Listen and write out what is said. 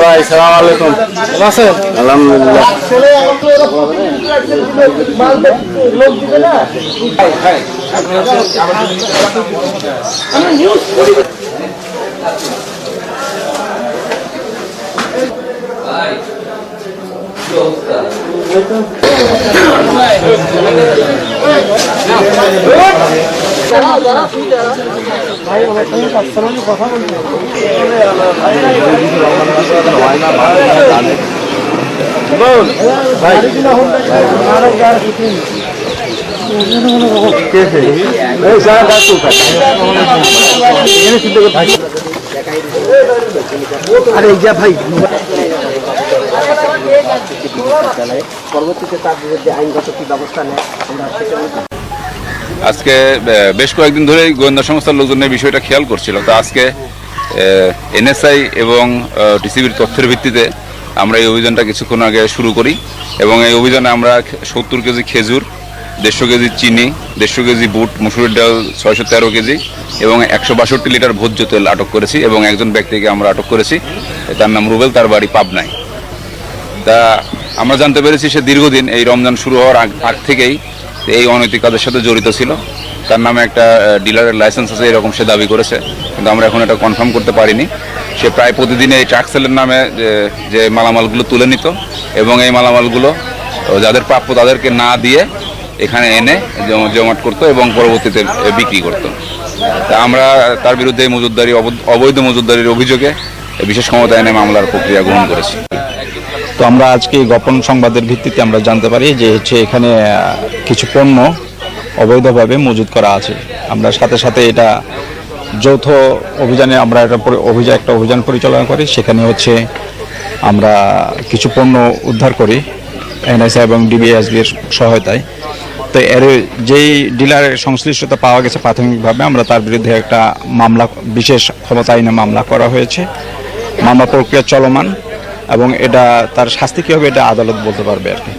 ভাই সালাম আলাইকুম। আলহামদুলিল্লাহ। আজকে বেশ কয়েকদিন ধরে গোয়েন্দা সংস্থার লোকজনের বিষয়টা খেয়াল করছিল। তো আজকে এনএসআই এবং টিসিবির তথ্যের ভিত্তিতে আমরা এই অভিযানটা কিছুক্ষণ আগে শুরু করি এবং এই অভিযানে আমরা 70 কেজি খেজুর, 150 কেজি চিনি, 150 কেজি বুট, মসুরের ডাল 613 কেজি এবং 162 লিটার ভোজ্য তেল আটক করেছি এবং একজন ব্যক্তিকে আমরা আটক করেছি, তার নাম রুবেল, তার বাড়ি পাবনায়। তা আমরা জানতে পেরেছি সে দীর্ঘদিন এই রমজান শুরু হওয়ার আগ থেকেই এই অনৈতিক কাজের সাথে জড়িত ছিল। তার নামে একটা ডিলারের লাইসেন্স আছে এরকম সে দাবি করেছে, কিন্তু আমরা এখন এটা কনফার্ম করতে পারিনি। সে প্রায় প্রতিদিন এই ট্রাক সেলের নামে যে মালামালগুলো তুলে নিত এবং এই মালামালগুলো যাদের প্রাপ্য তাদেরকে না দিয়ে এখানে এনে জমাট করতো এবং পরবর্তীতে বিক্রি করতো। তা আমরা তার বিরুদ্ধে অবৈধ মজুতদারির অভিযোগে বিশেষ ক্ষমতা এনে মামলার প্রক্রিয়া গ্রহণ করেছি। তো আমরা আজকে গোপন সংবাদের ভিত্তিতে আমরা জানতে পারি যে এখানে কিছু পণ্য অবৈধভাবে মজুত করা আছে। আমরা সাথে সাথে এটা যৌথ অভিযানে আমরা একটা অভিযান পরিচালনা করি। সেখানে আমরা কিছু পণ্য উদ্ধার করি এনএসআই এবং ডিবিএসবির সহায়তায়। তো এর যেই ডিলারের সংশ্লিষ্টতা পাওয়া গেছে প্রাথমিকভাবে, আমরা তার বিরুদ্ধে একটা মামলা, বিশেষ ক্ষমতা আইনে মামলা করা হয়েছে। মামলা প্রক্রিয়া চলমান এবং এটা তার শাস্তি কী হবে এটা আদালত বলতে পারবে আর কি।